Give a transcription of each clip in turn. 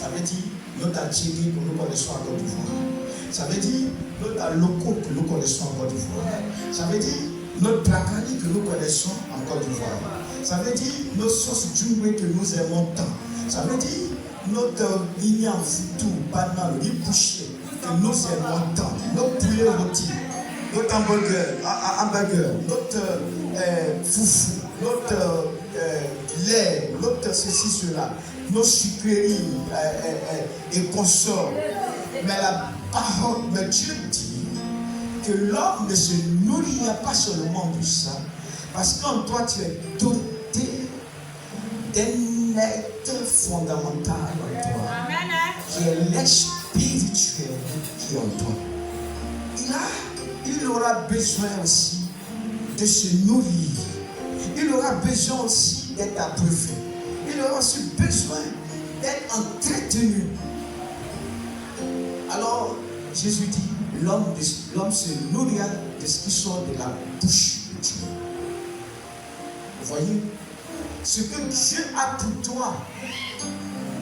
Ça veut dire notre Algérie que nous connaissons en Côte d'Ivoire. Ça veut dire notre locaux que nous connaissons en Côte d'Ivoire. Ça veut dire notre placani que nous connaissons en Côte d'Ivoire. Ça veut dire nos sauces djumbe que nous aimons tant. Ça veut dire notre ignan foutou, banane, riz bouché que nous aimons tant. Notre poulet rôti, notre hamburger, notre foufou, notre lait, notre ceci, cela, nos sucreries et consorts. Mais la parole de Dieu dit que l'homme ne se nourrira pas seulement de ça, parce qu'en toi tu es doté d'un être fondamental en toi, qui est l'être spirituel qui est en toi. Il aura besoin aussi de se nourrir. Il aura besoin aussi d'être approuvé. Il aura aussi besoin d'être entretenu. Alors, Jésus dit, l'homme se nourrira de ce qui sort de la bouche de Dieu. Vous voyez, ce que Dieu a pour toi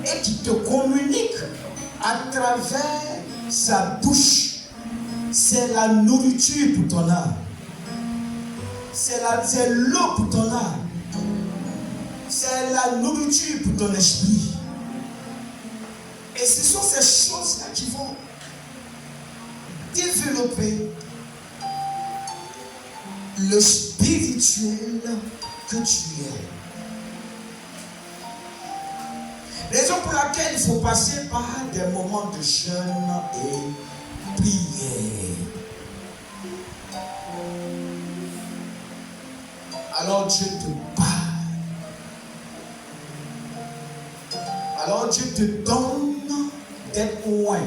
et qui te communique à travers sa bouche, c'est la nourriture pour ton âme. C'est l'eau pour ton âme. C'est la nourriture pour ton esprit. Et ce sont ces choses-là qui vont développer le spirituel que tu es. Raison pour laquelle il faut passer par des moments de jeûne et prière. Alors Dieu te parle. Alors Dieu te donne d'être loin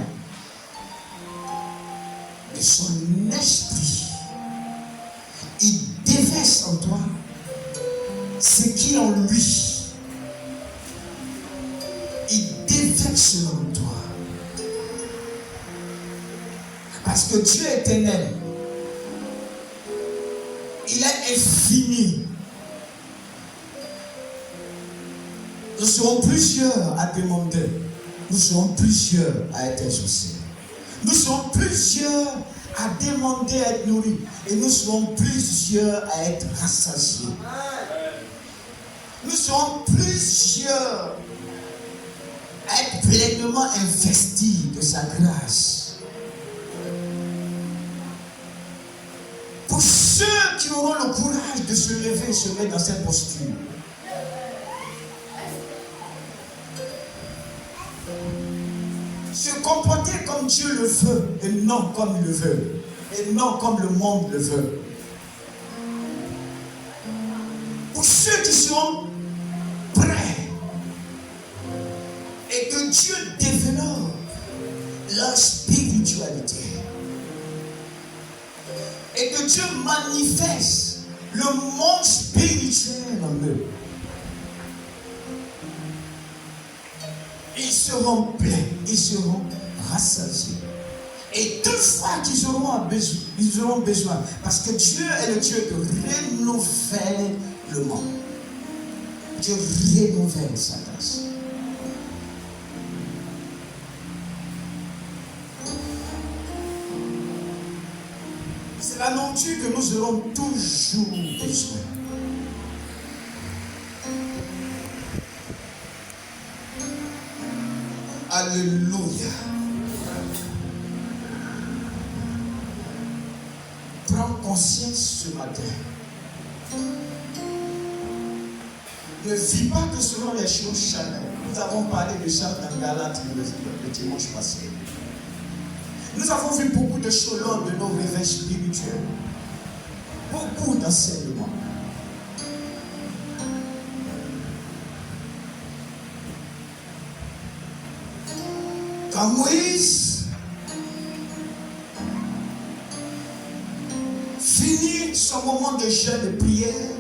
de son esprit. Il déverse en toi ce qui est en lui. Il déverse en toi. Parce que Dieu est éternel. Il est infini. Nous serons plusieurs à demander. Nous serons plusieurs à être exaucés. Nous serons plusieurs à demander à être nourris. Et nous serons plusieurs à être rassasiés. Nous serons plusieurs à être pleinement investis de sa grâce. Pour ceux qui auront le courage de se lever et se mettre dans cette posture, se comporter comme Dieu le veut et non comme il le veut, et non comme le monde le veut. Pour ceux qui sont prêts et que Dieu développe leur spiritualité et que Dieu manifeste le monde spirituel en eux. Ils seront pleins, ils seront rassasiés. Et toutefois qu'ils auront besoin, parce que Dieu est le Dieu de renouvellement. Dieu renouvelle sa grâce. C'est la nourriture que nous aurons toujours besoin. Alléluia. Prends conscience ce matin. Ne vis pas que selon les choses charnelles. Nous avons parlé de ça dans Galates le dimanche passé. Nous avons vu beaucoup de choses lors de nos réveils spirituels. Beaucoup d'enseignements. Quand Moïse finit son moment de jeûne et de prière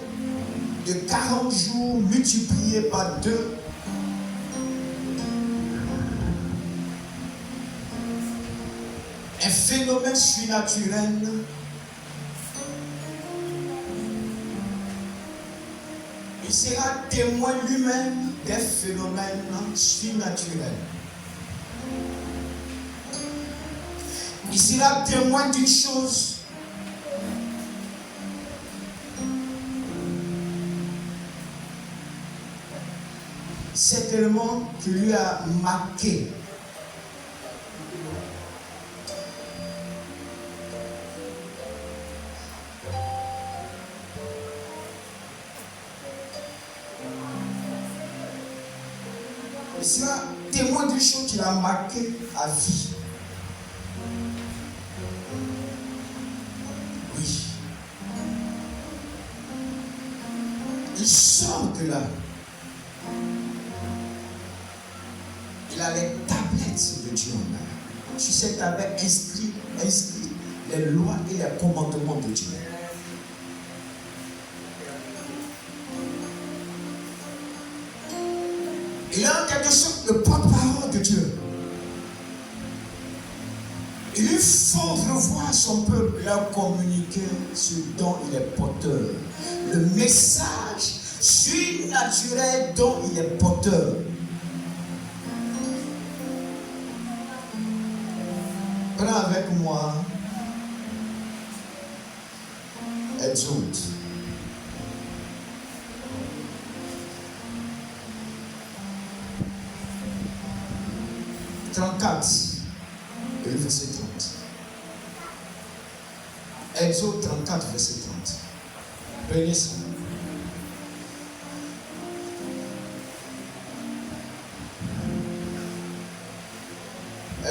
de 40 jours multiplié par 2, un phénomène surnaturel il sera témoin lui-même des phénomènes surnaturels. Il sera témoin d'une chose. C'est tellement qui lui a marqué. Il sera témoin d'une chose qui l'a marqué à vie. Oui. Il sort de là. Il a les tablettes de Dieu en main. Sur cette tablette inscrit les lois et les commandements de Dieu. Il a en quelque sorte le porte-parole de Dieu. Il lui faut revoir son peuple, leur communiquer ce dont il est porteur. Le message surnaturel dont il est porteur. Prenez avec moi Exode. Et le verset 30. Exode 34, verset 30. Prenez ça.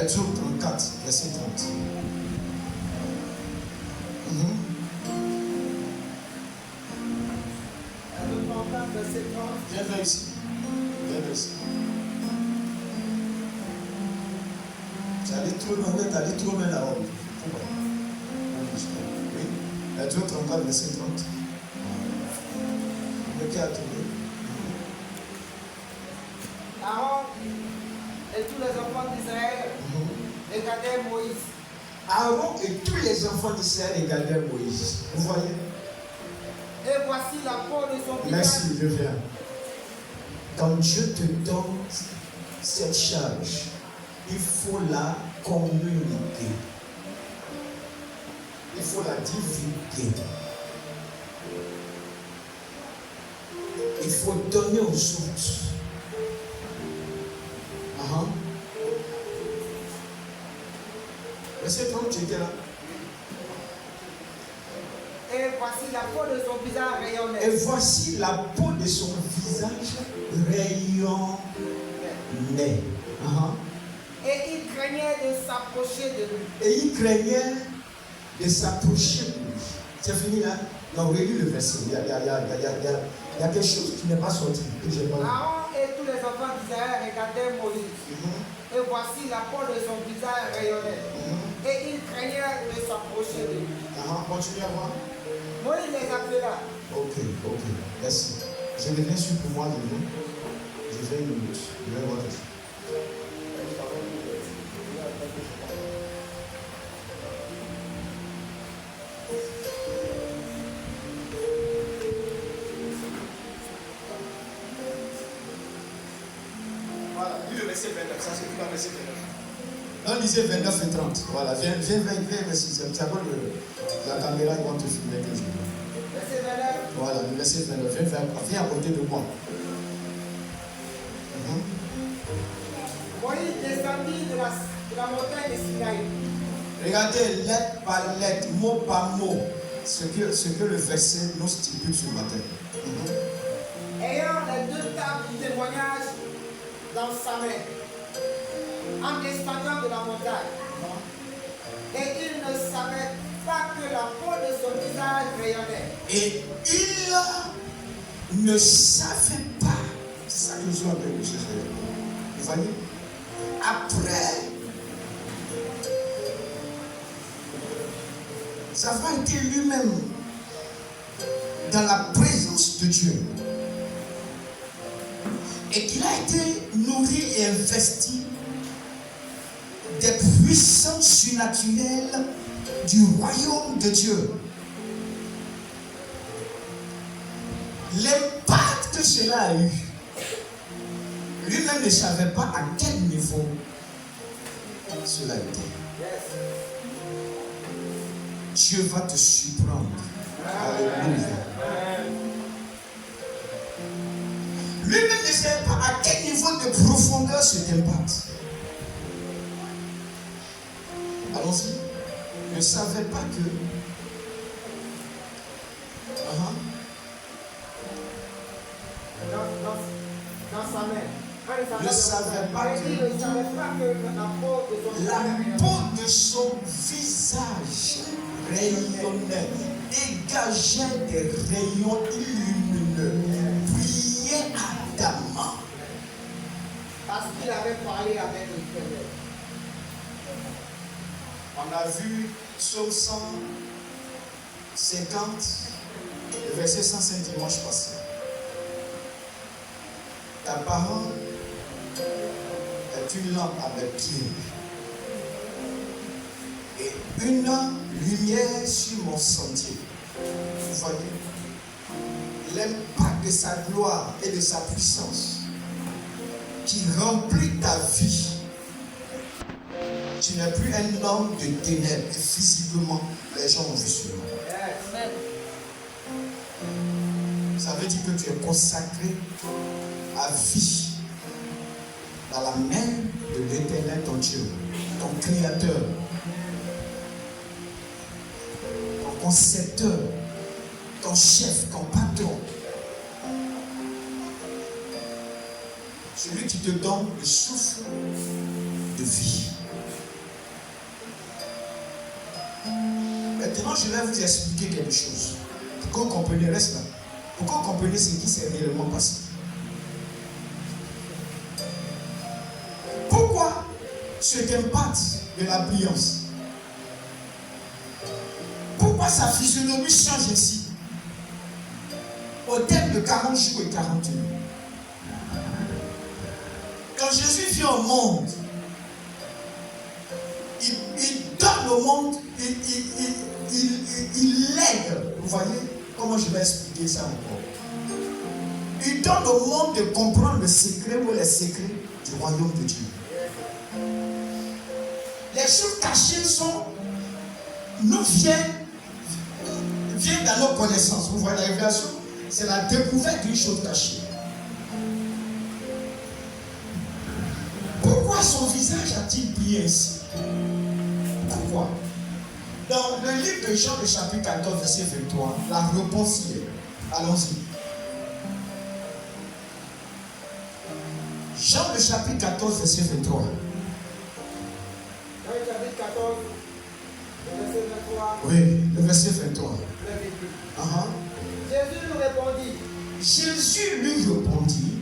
Exode 34, verset 30. Exode 34, verset 30. Viens vers ici. Viens vers ici. T'allais trop loin là-haut. Pourquoi? Oui. Exode 34, verset 30. Le qui a trouvé? Aaron et tous les enfants d'Israël regardaient Moïse. Aaron et tous les enfants d'Israël regardaient Moïse. Vous voyez? Et voici la peau de son visage. Merci, je viens. Quand Dieu te donne cette charge, il faut la communiquer. Il faut la divulguer. Il faut donner aux autres. Verset 30, tu étais là. Et voici la peau de son visage rayonnait. Et voici la peau de son visage rayonnait. Et il craignait de s'approcher de lui. Et il craignait de s'approcher de lui. C'est fini là? Non, relis le verset. Il y a quelque chose qui n'est pas sorti. Que j'ai pas vu. Aaron et tous les enfants d'Israël regardaient Moïse. Et voici la peau de son visage rayonnait. Et il craignait de s'approcher de lui. Continue à voir. Moïse les appela. Ok. Merci. Je reviens sur pour moi de vous. Je vais une minute. Je vais voir dessus. Voilà, lis le verset 29. Ça, c'est tout le verset 29. On disait 29 et 30. Voilà, viens ici. C'est à cause de la caméra, ils vont te filmer que je veux. Verset 29. Voilà, le verset 29. Viens à côté de moi. Moïse descendit de la montagne de Sinaï. Regardez lettre par lettre, mot par mot, ce que le verset nous stipule ce matin. Ayant les deux tables du témoignage dans sa main, en descendant de la montagne. Et il ne savait pas que la peau de son visage rayonnait. Et il ne savait pas. C'est ça que nous avons appelé, monsieur. Vous voyez? Après, ça va été lui-même dans la présence de Dieu. Et qu'il a été nourri et investi des puissances surnaturelles du royaume de Dieu. L'impact que cela a eu, lui-même ne savait pas à quel niveau sur la terre. Yes. Dieu va te surprendre. Alléluia. Lui-même ne sait pas à quel niveau de profondeur cet impact. Allons-y. Ne savais pas que. Dans sa main. Ne savais pas que la peau de son visage rayonnait, dégageait des rayons lumineux, brillait ardemment. Parce qu'il avait parlé avec l'Éternel. On a vu Psaume 150, le verset 105 dimanche passé. Ta parole est une lampe à mes pieds et une lumière sur mon sentier. Vous voyez l'impact de sa gloire et de sa puissance qui remplit ta vie. Tu n'es plus un homme de ténèbres et physiquement les gens ont vu cela. Ça veut dire que tu es consacré à vie dans la main de l'Éternel, ton Dieu, ton Créateur, ton concepteur, ton chef, ton patron, celui qui te donne le souffle de vie. Maintenant, je vais vous expliquer quelque chose. Pour que vous compreniez, reste là. Pour que vous compreniez ce qui s'est réellement passé. Pourquoi cet impact de la brillance? Pourquoi sa physionomie change ainsi? Au terme de 40 jours et 40 nuits. Quand Jésus vient au monde, il donne au monde, il lègue. Vous voyez comment je vais expliquer ça encore? Il donne au monde de comprendre le secret ou les secrets du royaume de Dieu. Les choses cachées nous viennent dans nos connaissances. Vous voyez la révélation? C'est la découverte d'une chose cachée. Pourquoi son visage a-t-il brillé ainsi? Pourquoi? Dans le livre de Jean, le chapitre 14, verset 23, la réponse y est. Allons-y. Jean, le chapitre 14, verset 23. Dans le chapitre 14, le verset 23. Oui, le verset 23. Jésus lui répondit. Jésus lui répondit.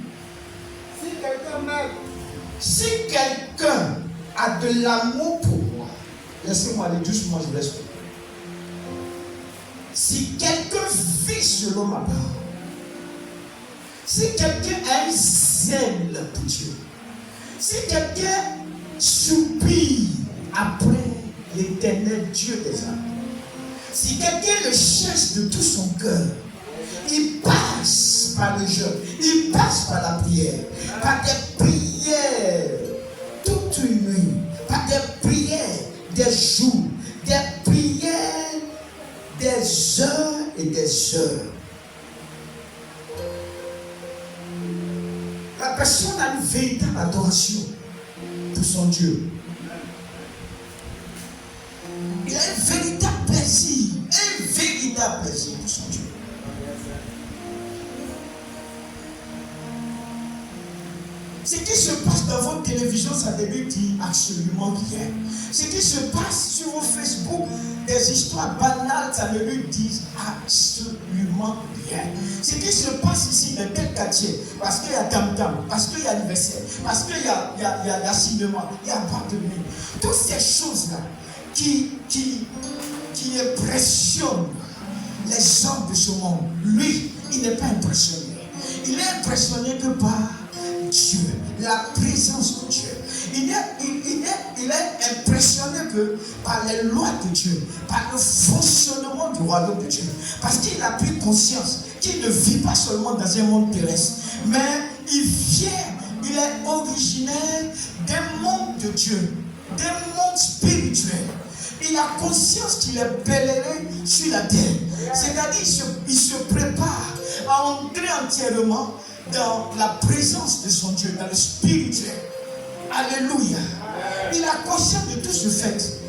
Si quelqu'un m'aime, si quelqu'un a de l'amour pour moi, laissez-moi aller doucement, je vous laisse. Si quelqu'un vit selon ma parole, si quelqu'un a un zèle pour Dieu, si quelqu'un soupire après l'Éternel Dieu des âmes, si quelqu'un le cherche de tout son cœur, il passe par le jeûne, il passe par la prière, par des prières toute une nuit, par des prières des jours, des prières des heures et des heures. La personne a une véritable adoration pour son Dieu. Il a un véritable plaisir pour son Dieu. Ce qui se passe dans votre télévision, ça ne lui dit absolument rien. Ce qui se passe sur vos Facebook, des histoires banales, ça ne lui dit absolument rien. Ce qui se passe ici dans tel quartier, parce qu'il y a tam-tam, parce qu'il y a anniversaire, parce qu'il y a cinéma, il y a boîte de nuit. Toutes ces choses-là qui impressionnent les hommes de ce monde, lui, il n'est pas impressionné. Il est impressionné que par Dieu, la présence de Dieu. Il est impressionné que par les lois de Dieu, par le fonctionnement du royaume de Dieu. Parce qu'il a pris conscience qu'il ne vit pas seulement dans un monde terrestre, mais il est originaire d'un monde de Dieu, d'un monde spirituel. Il a conscience qu'il est pèlerin sur la terre. C'est-à-dire il se prépare à entrer entièrement dans la présence de son Dieu, dans le spirituel. Alléluia. Il a conscience de tout ce fait.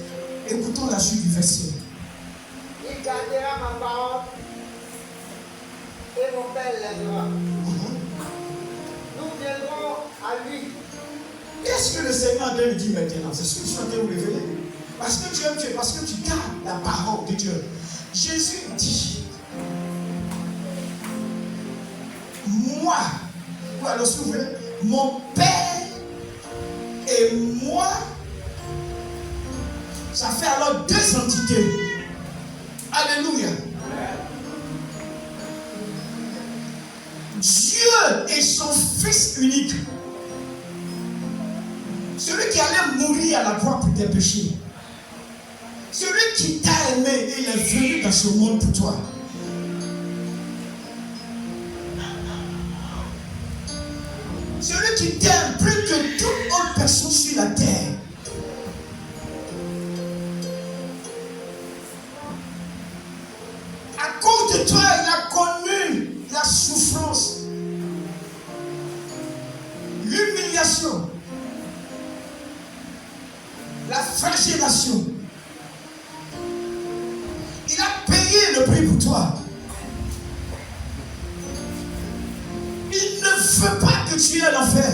Écoutons la suite du verset. Il gardera ma parole et mon Père l'aidera. Nous viendrons à lui. Qu'est-ce que le Seigneur a dit maintenant? C'est ce que je suis en train de vous révéler. Parce que tu aimes Dieu, parce que tu gardes la parole de Dieu. Jésus dit, moi, alors si vous voulez, mon Père et moi, ça fait alors deux entités. Alléluia. Dieu est son Fils unique. Celui qui allait mourir à la croix pour tes péchés. Celui qui t'a aimé et il est venu dans ce monde pour toi. Celui qui t'aime plus que toute autre personne sur la terre. À cause de toi, il a connu la souffrance, l'humiliation, la flagellation. Il a payé le prix pour toi. Il ne veut pas que tu aies l'enfer.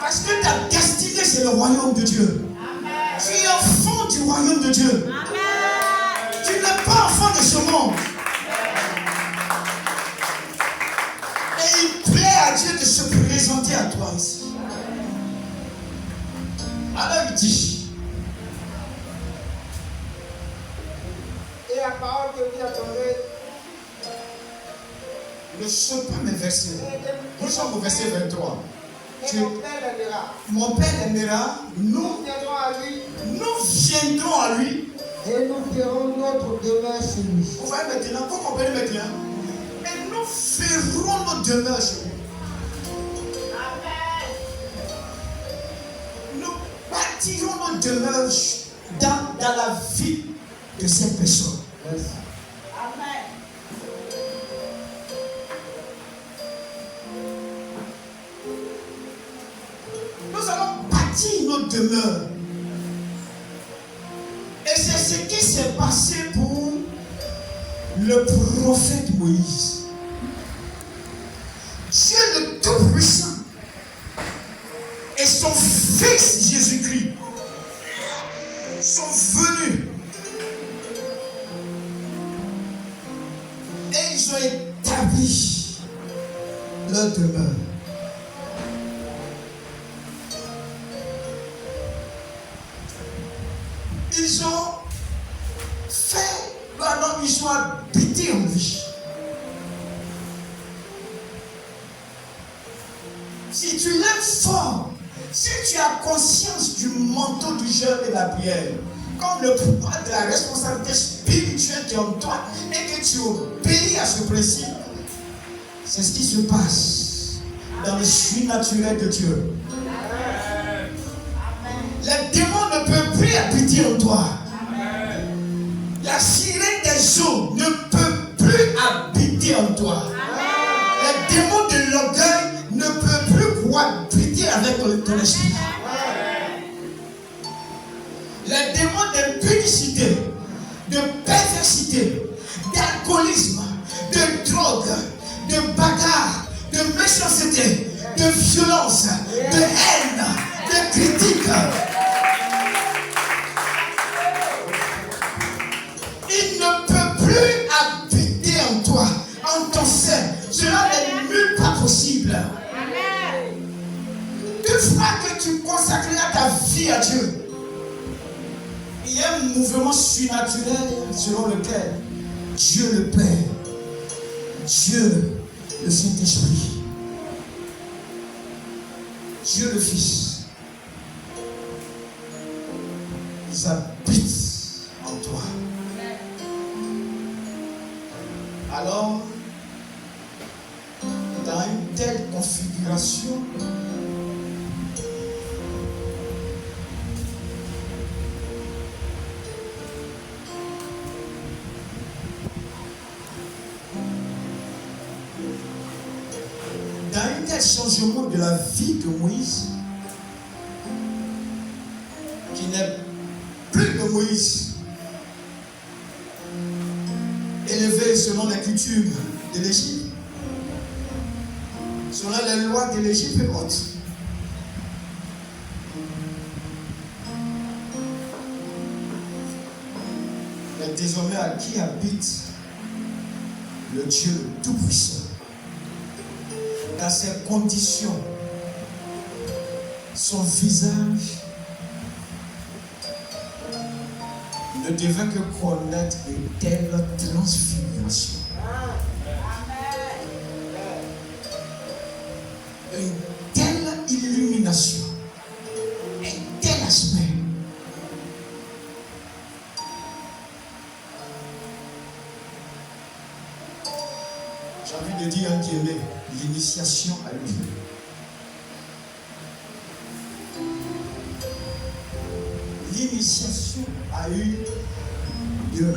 Parce que ta destinée, c'est le royaume de Dieu. Amen. Tu es enfant du royaume de Dieu. Amen. Tu n'es pas enfant de ce monde. Et il plaît à Dieu de se présenter à toi ici. Alors il dit, et la parole que vous attendez, ne saute pas mes versets. Nous sommes au verset 23. et mon Père l'aidera. Mon Père l'aimera, Nous viendrons à lui et nous ferons notre demeure chez lui. Vous voyez maintenant, vous comprenez maintenant? Et nous ferons notre demeure chez lui. Amen. Nous bâtirons notre demeure dans la vie de cette personne. Yes. Amen. Nous allons bâtir notre demeure. Et c'est ce qui s'est passé pour le prophète Moïse. Dieu le Tout-Puissant et son Fils Jésus-Christ sont venus et ils ont établi leur demeure. Ils ont fait, alors ils ont habité en lui. Si tu l'aimes fort, si tu as conscience du manteau du jeûne et de la prière, comme le pouvoir de la responsabilité spirituelle qui est en toi, et que tu obéis à ce principe, c'est ce qui se passe dans le surnaturel de Dieu. Les démons ne peuvent plus habiter en toi. La sirène des eaux ne peut plus habiter en toi. Les démons de l'orgueil ne peuvent plus cohabiter avec ton esprit. Les démons d'impudicité, de perversité, d'alcoolisme, de drogue, de bagarre, de méchanceté, de violence, de haine, de critique. Il ne peut plus habiter en toi, en ton sein. Cela n'est nulle part possible. Une fois que tu consacreras ta vie à Dieu, il y a un mouvement surnaturel selon lequel Dieu le Père, Dieu le Saint-Esprit, Dieu le Fils, ils habitent en toi. Alors, dans une telle configuration, net changement de la vie de Moïse, qui n'est plus de Moïse, élevé selon les coutumes de l'Égypte, selon les lois de l'Égypte et autres. Mais désormais, à qui habite le Dieu Tout-Puissant, dans ses conditions, son visage ne devait que connaître une telle transfiguration, une telle illumination, un tel aspect. J'ai envie de dire un qui aimait l'initiation à lui. L'initiation a eu lieu.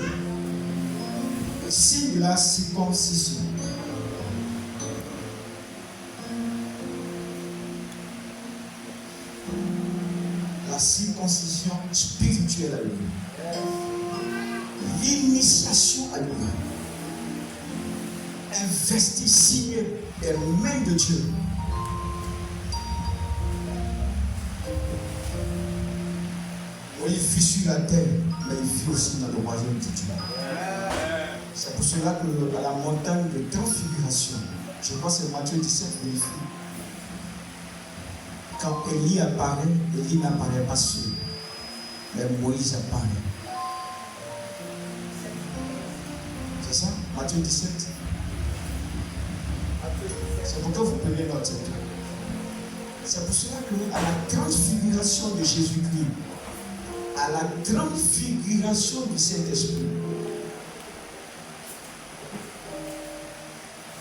Le signe de la circoncision. La circoncision spirituelle a eu lieu. L'initiation a eu lieu. Investi, signé des mains de Dieu. Il vit sur la terre, mais il vit aussi dans le royaume de Dieu. C'est pour cela qu'à la montagne de transfiguration, je crois que c'est Matthieu 17, vérifie. Quand Élie apparaît, Élie n'apparaît pas seul, mais Moïse apparaît. C'est ça, Matthieu 17. C'est pourquoi vous prenez notre tête. C'est pour cela qu'à la transfiguration de Jésus-Christ, à la transfiguration du Saint-Esprit,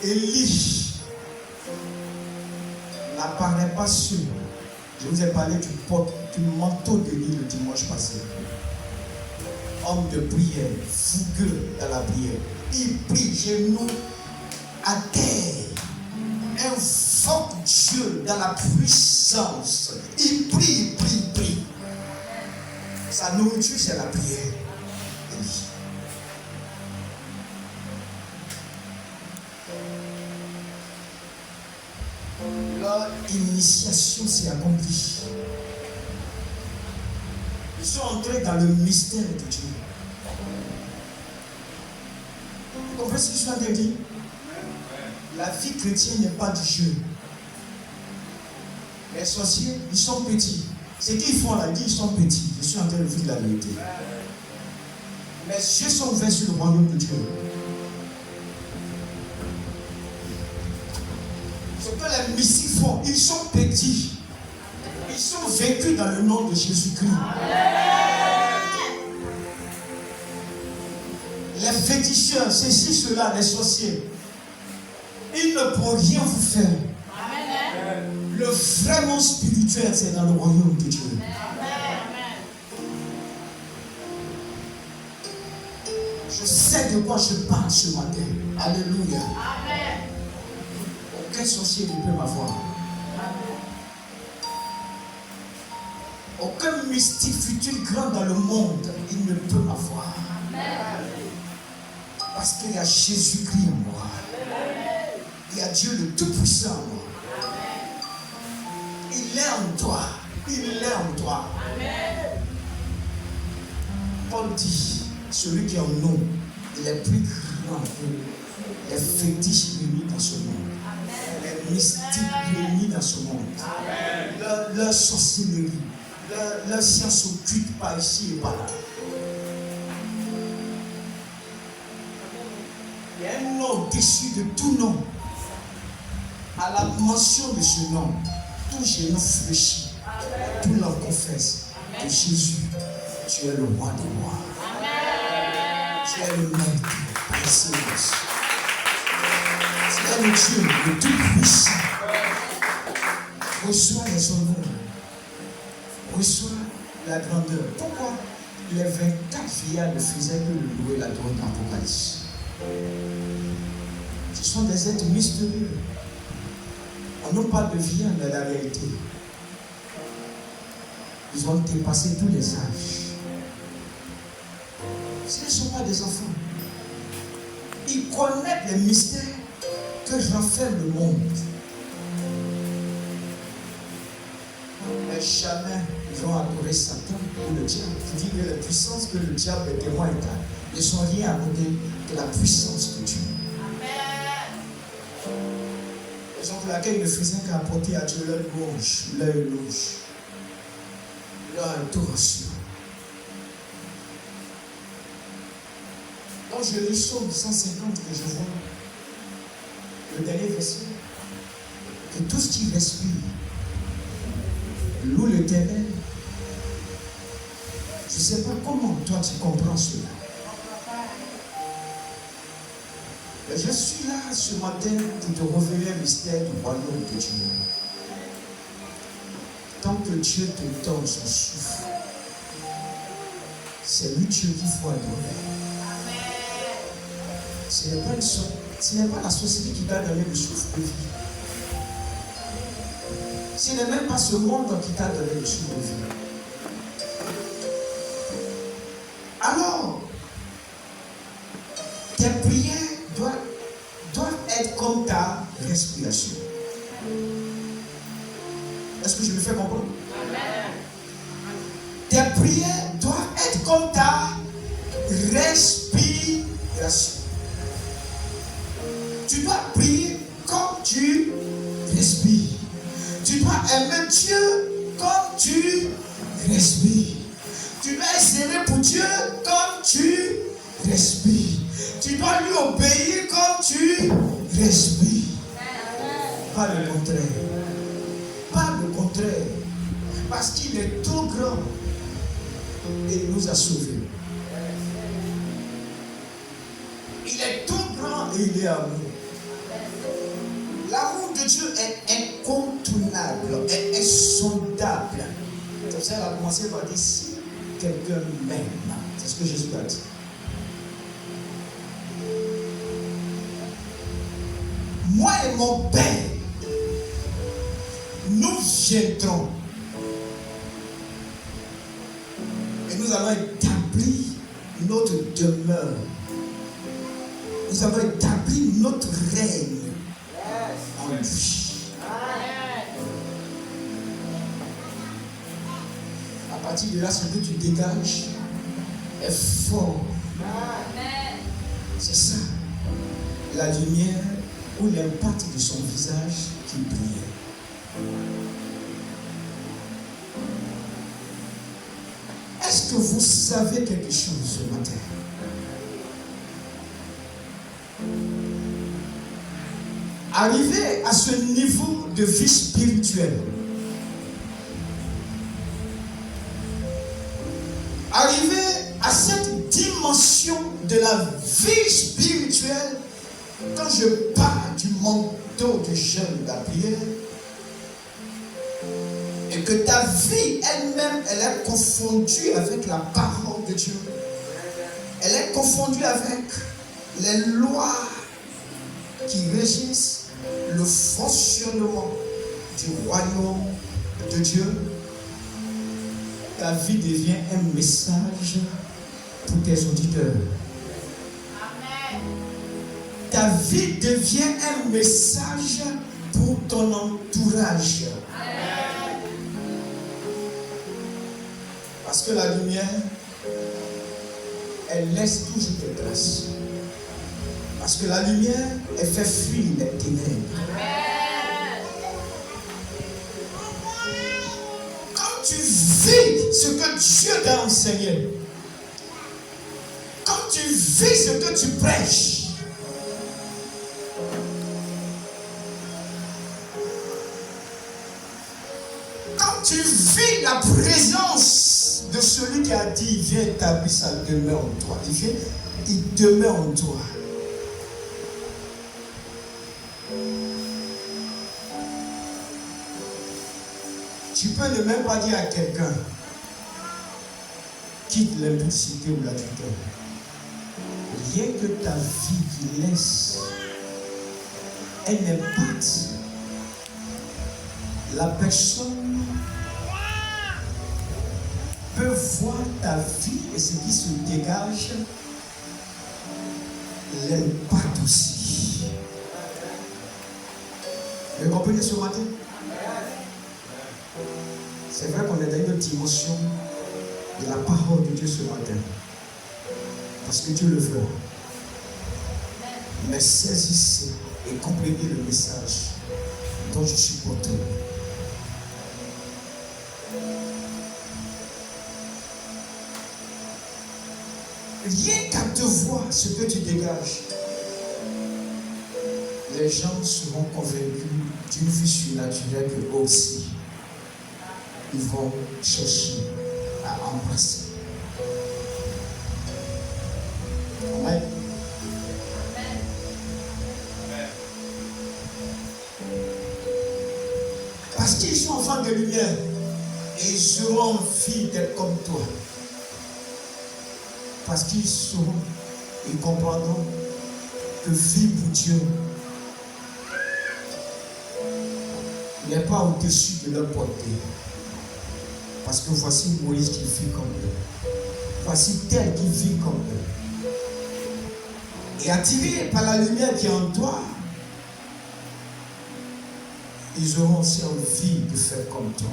Élie n'apparaît pas seul. Je vous ai parlé du manteau d'Élie le dimanche passé. Homme de prière, fougueux dans la prière. Il prie genoux à terre. Invoque Dieu dans la puissance. Il prie, il prie, il prie. Sa nourriture, c'est la prière. Leur initiation s'est accomplie. Ils sont entrés dans le mystère de Dieu. Vous comprenez ce que je suis en train de dire? La vie chrétienne n'est pas du jeu. Les sorciers, ils sont petits. Ce qu'ils font là, ils sont petits. Je suis en train de vivre la vérité. Mes yeux sont ouverts sur le royaume de Dieu. Ce que les mystiques font, ils sont petits. Ils sont vaincus dans le nom de Jésus-Christ. Les féticheurs, ceci, cela, les sorciers, ils ne pourront rien vous faire. Le vrai monde spirituel, c'est dans le royaume de Dieu. Je sais de quoi je parle ce matin. Alléluia. Aucun sorcier ne peut m'avoir. Aucun mystique futur grand dans le monde, il ne peut m'avoir. Parce qu'il y a Jésus-Christ en moi. Il y a Dieu le Tout-Puissant en moi. Il est en toi. Il est en toi. Paul dit, celui qui est en nous, il est plus grand que les fétiches réunis dans ce monde. Les mystiques réunis dans ce monde. Leur sorcellerie, leur science occulte par ici et par là. Il y a un nom au-dessus de tout nom. À la mention de ce nom, tout genou fléchit, tout l'homme confesse que Jésus, tu es le roi des rois. Tu es le maître par excellence. Tu es le Dieu le Tout-Puissant. Reçois les honneurs. Reçois la grandeur. Pourquoi les 24 vieillards ne faisaient que le louer la droite d'Apocalypse? Ce sont des êtres mystérieux. On nous parle de viande, mais la réalité, ils ont dépassé tous les âges. Ce ne sont pas des enfants. Ils connaissent les mystères que renferme le monde. Mais jamais ils ont adoré Satan ou le diable. Tu dis que la puissance que le diable et témoin ne sont rien à côté de la puissance de Dieu. Raison pour laquelle ils ne faisaient qu'apporter à Dieu leur louange, leur adoration. Quand je lis Psaume 150 et je vois le dernier verset, que tout ce qui respire loue l'Éternel. Je ne sais pas comment toi tu comprends cela. Mais je suis là ce matin pour te révéler un mystère du royaume de Dieu. Tant que Dieu te donne son souffle, c'est lui Dieu qu'il faut adorer. Ce n'est pas la société qui t'a donné le souffle de vie. Ce n'est même pas ce monde qui t'a donné le souffle de vie. Alors, tes prières doivent être comme ta respiration. Est-ce que je me fais comprendre? Tes prières doivent être comme ta respiration. Tu dois prier comme tu respires. Tu dois aimer Dieu comme tu respires. Tu dois essayer pour Dieu comme tu respires. Tu dois lui obéir comme tu respires. Pas le contraire. Pas le contraire. Parce qu'il est trop grand et il nous a sauvés. Il est tout grand et il est amour. L'amour de Dieu est incontournable, est insondable. C'est pour ça qu'elle a commencé par dire si quelqu'un m'aime. C'est ce que Jésus a dit. Moi et mon Père, nous viendrons et nous allons établir notre demeure. Nous allons établir notre règne en lui. À partir de là, ce que tu dégages est fort. C'est ça. La lumière ou l'impact de son visage qui brille. Est-ce que vous savez quelque chose ce matin? Arriver à ce niveau de vie spirituelle, arriver à cette dimension de la vie spirituelle, quand je parle du manteau du jeûne de la prière, et que ta vie elle-même, elle est confondue avec la parole de Dieu, elle est confondue avec les lois qui régissent le fonctionnement du royaume de Dieu, ta vie devient un message pour tes auditeurs. Amen. Ta vie devient un message pour ton entourage. Amen. Parce que la lumière, elle laisse toujours des traces. Parce que la lumière, elle fait fuir les ténèbres. Amen. Quand tu vis ce que Dieu t'a enseigné, quand tu vis ce que tu prêches, quand tu vis la présence de celui qui a dit, viens établir sa demeure en toi, il demeure en toi. Tu peux ne même pas dire à quelqu'un, quitte l'impudicité ou l'adultère. Rien que ta vie qui laisse un impact la personne peut voir ta vie et ce qui se dégage, l'impact aussi. Vous comprenez ce matin? C'est vrai qu'on est dans une dimension de la parole de Dieu ce matin. Parce que Dieu le veut. Mais saisissez et comprenez le message dont je suis porteur. Rien qu'à te voir ce que tu dégages, les gens seront convaincus d'une vie surnaturelle que eux aussi, ils vont chercher à embrasser. Amen. Parce qu'ils sont enfants de lumière et ils auront envie d'être comme toi. Parce qu'ils sauront, ils comprendront que vivre pour Dieu n'est pas au-dessus de leur portée. Parce que voici Moïse qui vit comme eux. Voici tel qui vit comme eux. Et attirés par la lumière qui est en toi, ils auront aussi envie de faire comme toi.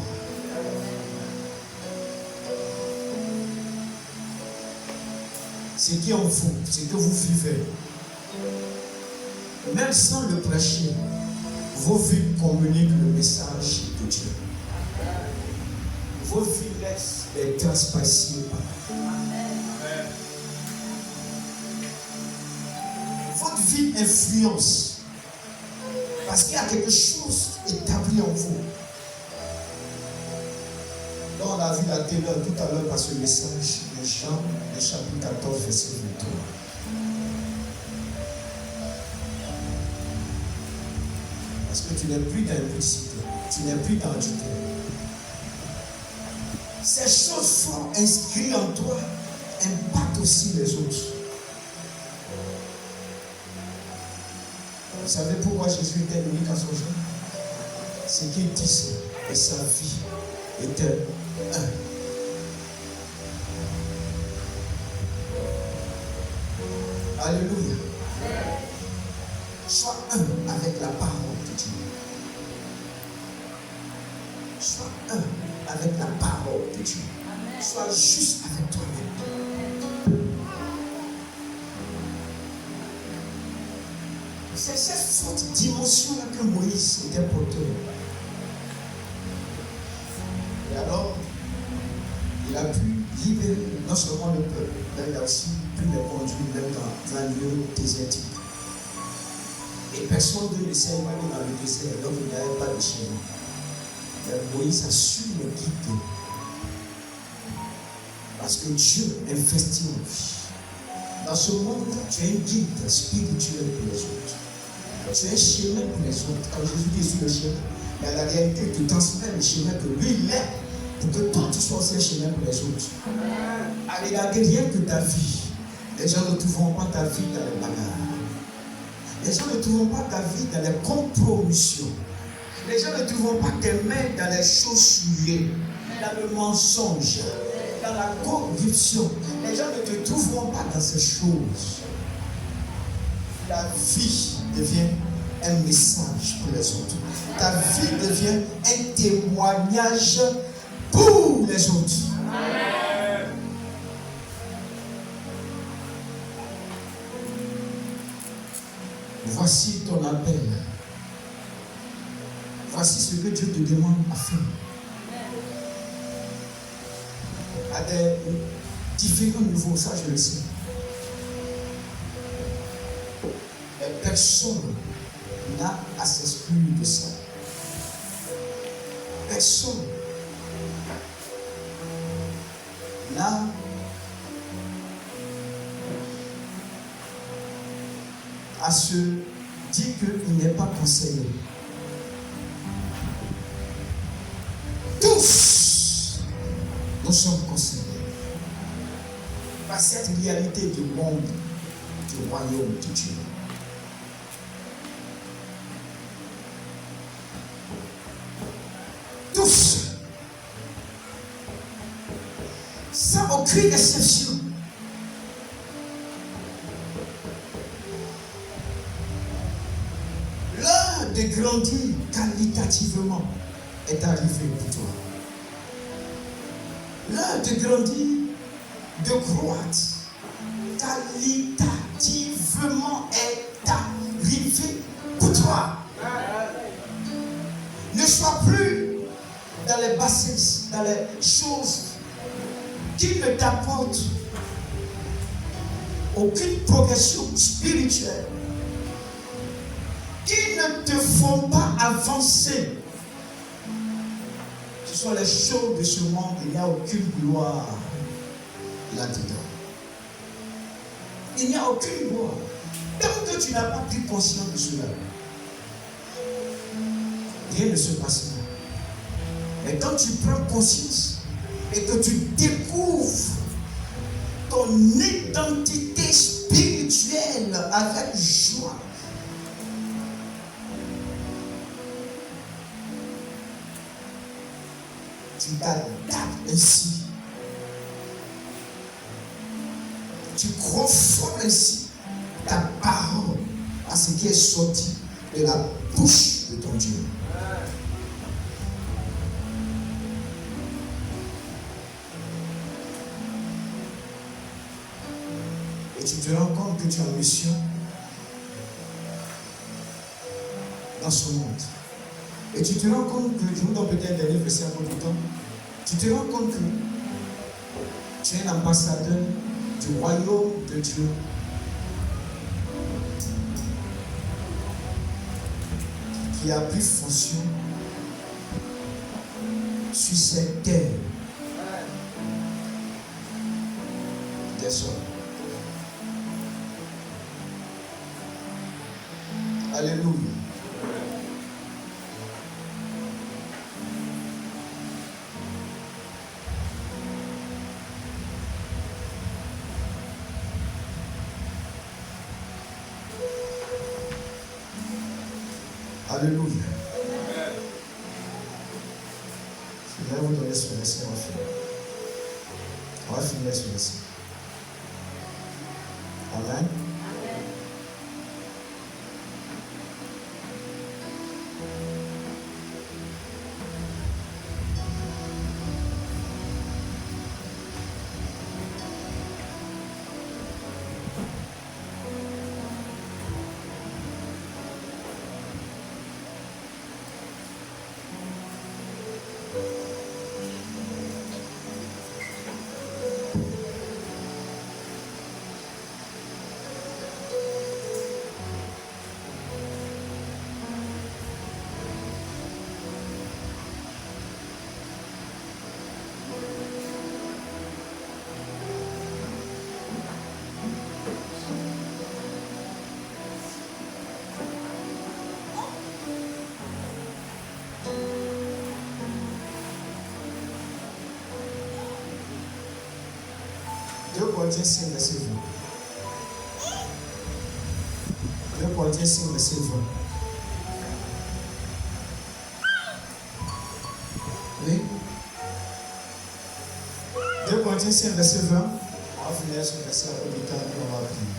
Ce qui est en vous, ce que vous vivez, même sans le prêcher, vos vies communiquent le message de Dieu. Vos vies laissent les traces passer par là. Votre vie influence parce qu'il y a quelque chose établi en vous. Dans la vie de la télé, tout à l'heure, par ce message de Jean, le chapitre 14, verset 23. Parce que tu n'es plus dans l'impudicité, tu n'es plus dans l'idée. Ces choses fortes inscrites en toi impactent aussi les autres. Vous savez pourquoi Jésus était unique à son genre? Ce qu'il disait et sa vie était un. Alléluia. Sois un avec la parole de Dieu. Sois un avec la parole de Dieu. Sois juste avec toi-même. C'est cette forte dimension-là que Moïse était porteur. Et alors, il a pu libérer non seulement le peuple, mais il a aussi pu les conduire même dans un lieu désertique. Et personne ne s'est éloigné dans le désert, donc il n'y avait pas de chemin. Mais Moïse a su le guider. Parce que Dieu investit en vie. Dans ce monde, tu es un guide spirituel pour les autres. Tu es un chemin pour les autres. Quand Jésus dit sur le chemin, mais la réalité, tu transmets le chemin que lui il est pour que toi tu sois aussi un chemin pour les autres. À regarder rien que ta vie. Les gens ne trouveront pas ta vie dans les bagarres. Les gens ne trouveront pas ta vie dans les compromissions. Les gens ne trouveront pas tes mains dans les choses souillées, dans le mensonge, dans la corruption. Les gens ne te trouveront pas dans ces choses. Ta vie devient un message pour les autres. Ta vie devient un témoignage pour les autres. Amen. Voici ton appel. Voici ce que Dieu te demande à faire. À des différents niveaux, ça je le sais. Mais personne n'a à s'exclure de ça. Personne n'a à se dire qu'il n'est pas conseillé. Tous, nous sommes conseillés par cette réalité du monde, du royaume de Dieu. aucune exception. L'heure de grandir qualitativement est arrivée pour toi. L'heure de grandir, de croître qualitativement est arrivée pour toi. Ne sois plus dans les bassesses, dans les choses qui ne t'apportent aucune progression spirituelle, qui ne te font pas avancer. Ce sont les choses de ce monde, il n'y a aucune gloire là-dedans. Il n'y a aucune gloire. Tant que tu n'as pas pris conscience de cela, rien ne se passera. Mais quand tu prends conscience et que tu découvres ton identité spirituelle avec joie, tu t'adaptes ainsi. Tu conformes ainsi ta parole à ce qui est sorti de la bouche de ton Dieu. Et tu te rends compte que tu es en mission dans ce monde. Et tu te rends compte que, je vous donne peut-être un dernier verset à tout le temps, tu te rends compte que tu es un ambassadeur du royaume de Dieu. Qui a pris fonction sur cette terre des hommes. Alléluia. Alléluia. Je vais vous donner ce verset, on va finir. On va finir ce verset. Amen. Corinthiens 5, verset 20. 2 Corinthiens 5, verset 20. Oui. 2 Corinthiens 5, verset 20. On va finir ce verset à peu de temps et on va prier.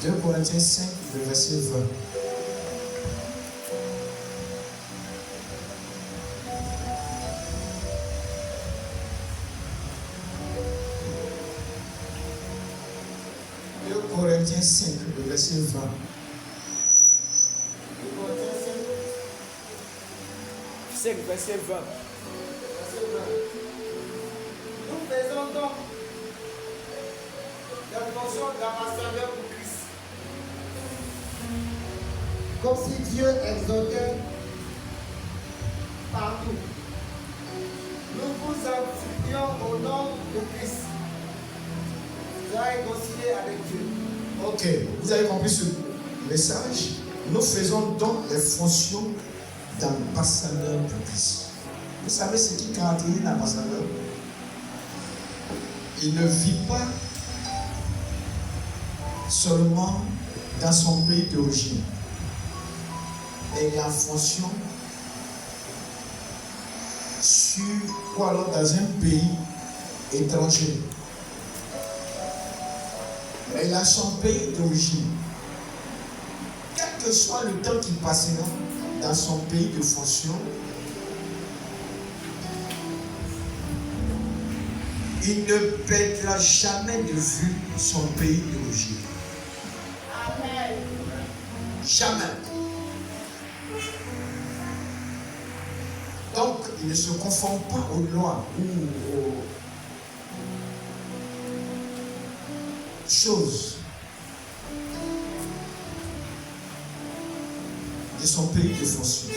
2 Corinthiens 5, le verset 20. Corinthiens 5, le verset 20. Corinthiens 5, verset 20. Nous faisons donc la fonction d'ambassadeur pour Christ. Comme si Dieu exhortait partout. Nous vous supplions au nom de Christ. Vous êtes réconciliés avec Dieu. Ok, vous avez compris ce message. Nous faisons donc les fonctions d'ambassadeur de Christ. Vous savez ce qui caractérise l'ambassadeur? Il ne vit pas seulement dans son pays d'origine, mais il est en fonction ou alors dans un pays étranger. Mais il a son pays d'origine. Quel que soit le temps qu'il passera dans son pays de fonction, il ne perdra jamais de vue son pays d'origine. Amen. Jamais. Donc, il ne se conforme pas aux lois ou aux choses de son pays de fonction.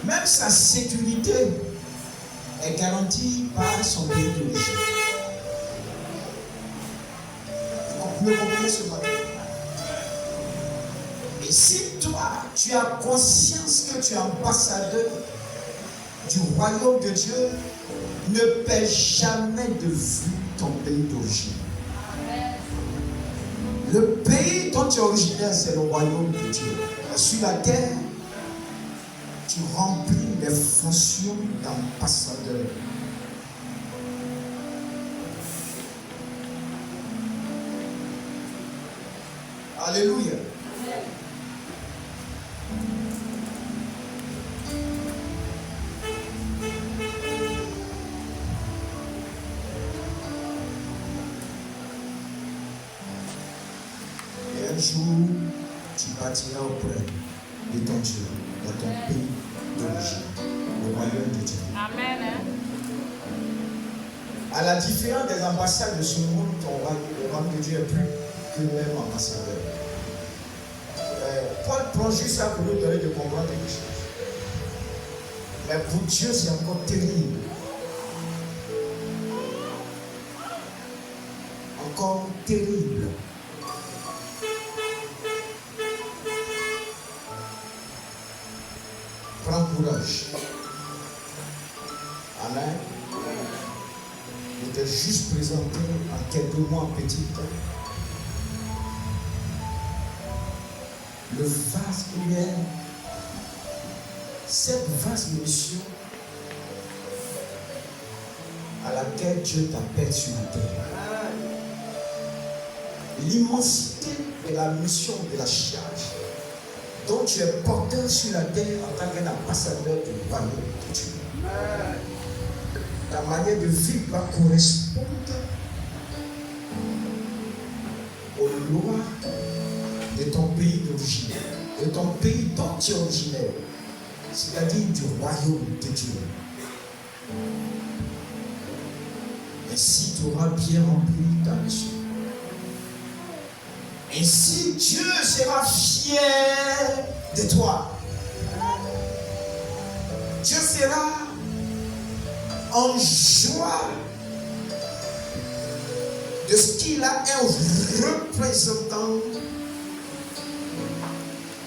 Même sa sécurité est garantie par son pays d'origine. Vous comprenez ce matin? Et si toi, tu as conscience que tu es ambassadeur du royaume de Dieu, ne perds jamais de vue ton pays d'origine. Le pays dont tu es originaire, c'est le royaume de Dieu. Sur la terre, tu remplis les fonctions d'ambassadeur. Alléluia. Et un jour, tu partiras auprès de ton Dieu, dans ton pays d'origine, le royaume de Dieu. Amen. À la différence des ambassades de ce monde, le royaume de Dieu est plus que le même ambassadeur. Paul prend juste ça pour nous donner de comprendre quelque chose. Mais pour Dieu, c'est encore terrible. Encore terrible. Prends courage. Amen. Je t'ai juste présenté en quelques mois petit temps le vaste lumière, cette vaste mission à laquelle Dieu t'appelle sur la terre. L'immensité de la mission, de la charge dont tu es porteur sur la terre en tant qu'un ambassadeur du royaume de Dieu. Ta manière de vivre va correspondre aux lois de ton pays d'origine, de ton pays dont tu es originaire, c'est-à-dire du royaume de Dieu. Ainsi, tu auras bien rempli ta mission. Ainsi, Dieu sera fier de toi. Dieu sera en joie de ce qu'il a un représentant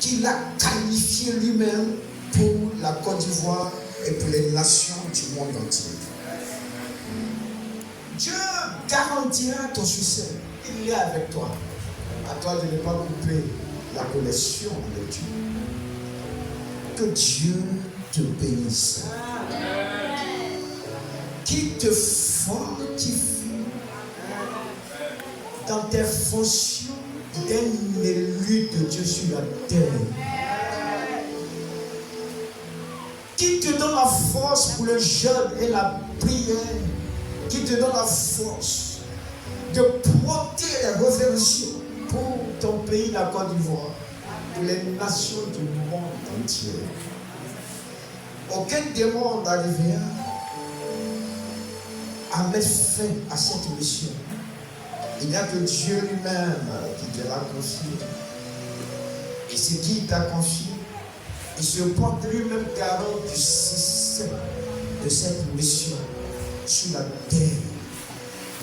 qu'il a qualifié lui-même pour la Côte d'Ivoire et pour les nations du monde entier. Dieu garantira ton succès. Il est avec toi. À toi de ne pas couper la connexion avec Dieu. Que Dieu te bénisse. Qu'il te fortifie dans tes fonctions d'un élu de Dieu sur la terre. Qui te donne la force pour le jeûne et la prière. Qui te donne la force de porter les révélations pour ton pays, la Côte d'Ivoire, pour les nations du monde entier. Aucun démon n'arrivera à mettre fin à cette mission. Il n'y a que Dieu lui-même qui te l'a confié. Et ce qu'il t'a confié, il se porte lui-même garant du succès de cette mission sur la terre.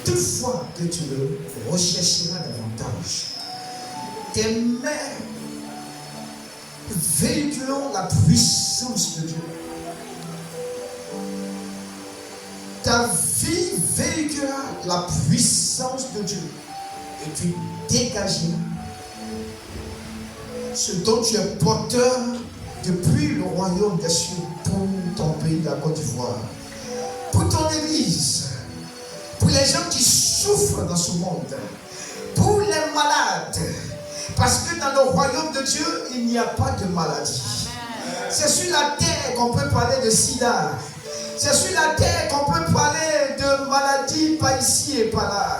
Toutefois que tu le rechercheras davantage, tes mains véhiculeront la puissance de Dieu. Ta vie véhiculera la puissance de Dieu et tu dégageras ce dont tu es porteur depuis le royaume des cieux pour ton pays, la Côte d'Ivoire, pour ton église, pour les gens qui souffrent dans ce monde, pour les malades, parce que dans le royaume de Dieu, il n'y a pas de maladie. C'est sur la terre qu'on peut parler de sida. C'est sur la terre qu'on peut parler de maladies par ici et par là.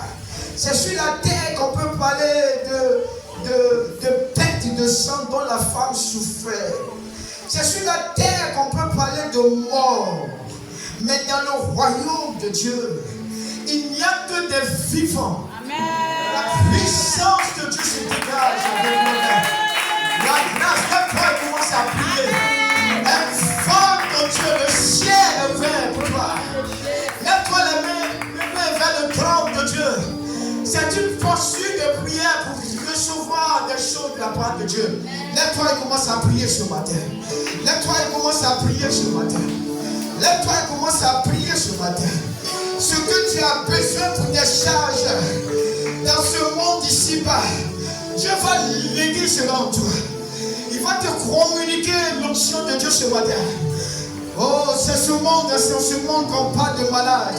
C'est sur la terre qu'on peut parler de perte de sang dont la femme souffrait. C'est sur la terre qu'on peut parler de mort. Mais dans le royaume de Dieu, il n'y a que des vivants. Amen. La puissance de Dieu se dégage avec nous. La grâce de toi commence à prier. Informe Dieu, le ciel est ouvert pour toi. Lève-toi les mains vers le trône de Dieu. C'est une poursuite de prière pour recevoir des choses de la part de Dieu. Lève-toi et commence à prier ce matin. Lève-toi et commence à prier ce matin. Lève-toi et commence à prier ce matin. Ce que tu as besoin pour des charges dans ce monde ici-bas, Dieu va léguer cela en toi. Il va te communiquer l'onction de Dieu ce matin. Oh, c'est ce monde qu'on parle de malade.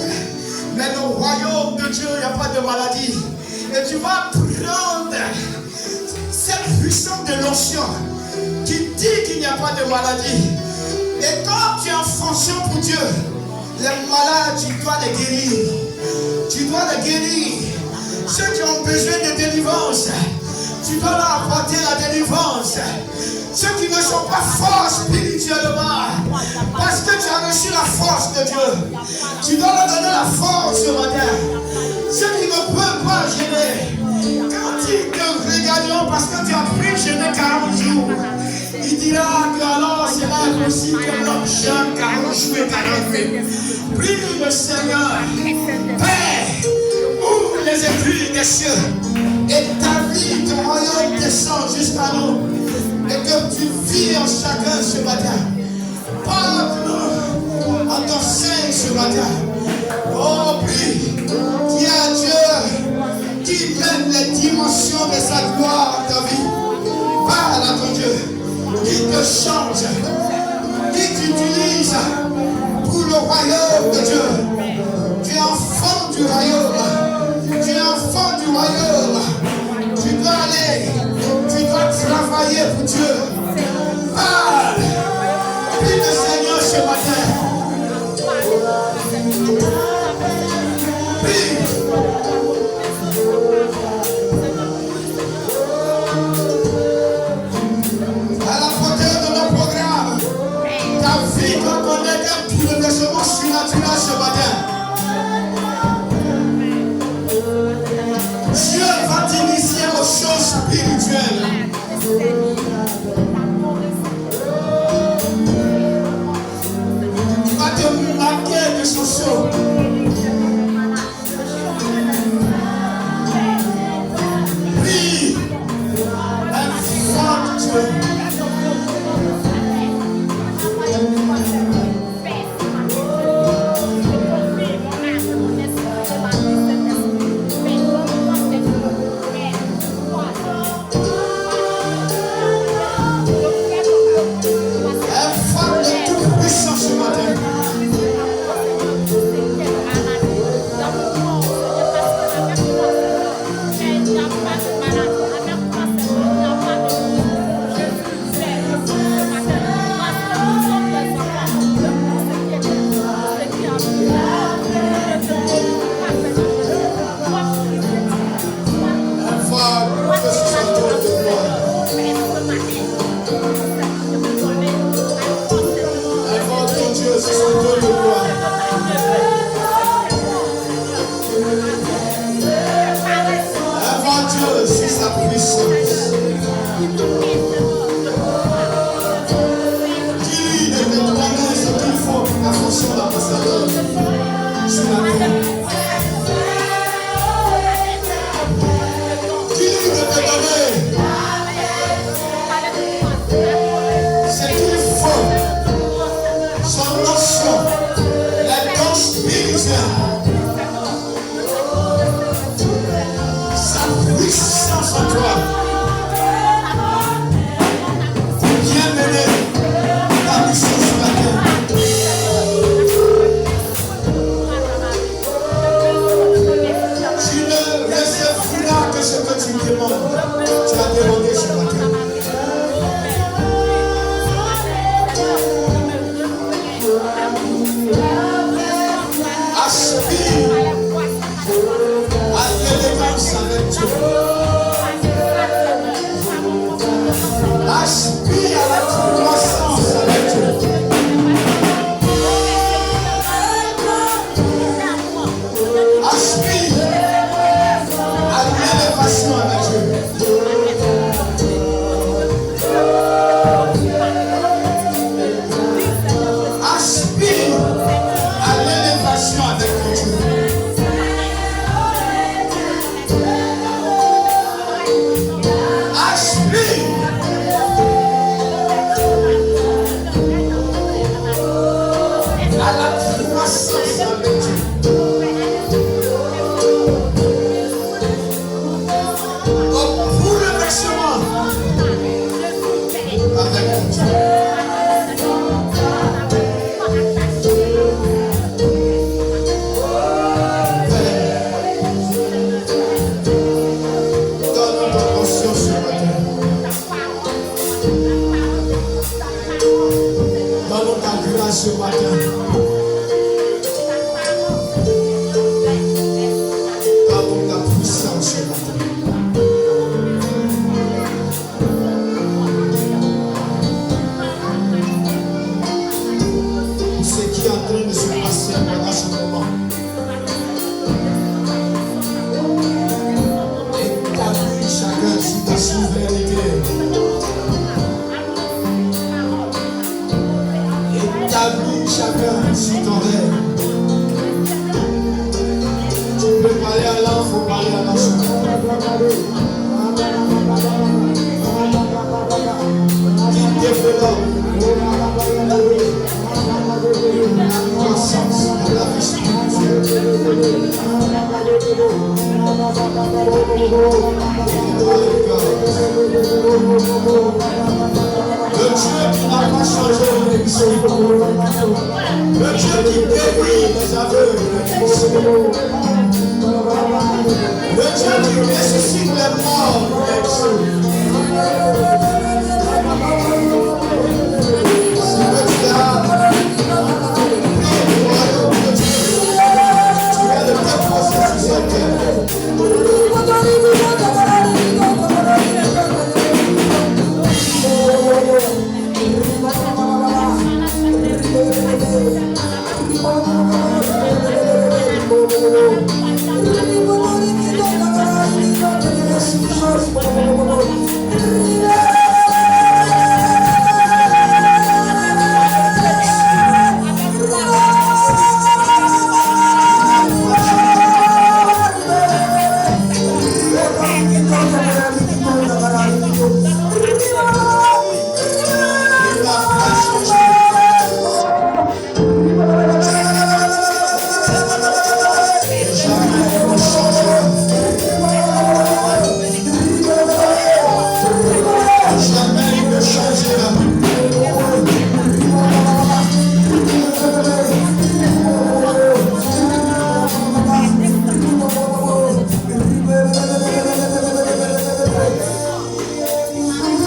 Mais le royaume de Dieu, il n'y a pas de maladie. Et tu vas prendre cette puissance de l'onction qui dit qu'il n'y a pas de maladie. Et quand tu es en fonction pour Dieu, les malades, tu dois les guérir. Tu dois les guérir. Ceux qui ont besoin de délivrance, tu dois leur apporter la délivrance. Ceux qui ne sont pas forts spirituellement, parce que tu as reçu la force de Dieu, tu dois leur donner la force ce matin. Ceux qui ne peuvent pas gêner, quand ils te regarderont parce que tu as pris jeûner 40 jours, il dira que alors c'est là aussi que l'homme jeûne 40 jours et 40 nuits. Prie le Seigneur, Père, ouvre les écrits des cieux, établis ton royaume descend jusqu'à nous, et que tu vis en chacun ce matin. Parle-nous en ton sein ce matin. Oh, prie, dis à Dieu qui mène les dimensions de sa gloire dans ta vie. Parle à ton Dieu, qui te change, qui t'utilise pour le royaume de Dieu. Tu es enfant du royaume. Tu es enfant du royaume. Tu dois aller, tu dois travailler pour Dieu. Parle. Prie le Seigneur ce matin. Prie. À la portée de nos programmes, ta vie doit connaître un bouleversement surnaturel ce matin. Dieu va t'initier aux choses spirituelles. Il va te marquer de son sceau. Prie, informe Dieu. ce que tu demandes, tu as demandé ce matin. Aspire à l'élégance avec Dieu. Aspire à la croissance avec Dieu. Aspire à l'élévation avec Dieu. Aspire à l'élévation avec Dieu. Aspire à la croissance avec Dieu. Au bouleversement avec Dieu. Donne ton conscience ce matin. Donne ta grâce ce matin. Donne ta puissance ce matin. Pour ce qui est en train de se passer pendant ce moment, établis chacun sous ta souveraineté. Établis chacun sous ton rêve. Tu peux parler à l'âme, il faut parler à l'âme. Qui développe la croissance de la vie spirituelle. Le Dieu qui n'a pas changé de l'émission. Le Dieu qui guérit les aveugles. Le Dieu qui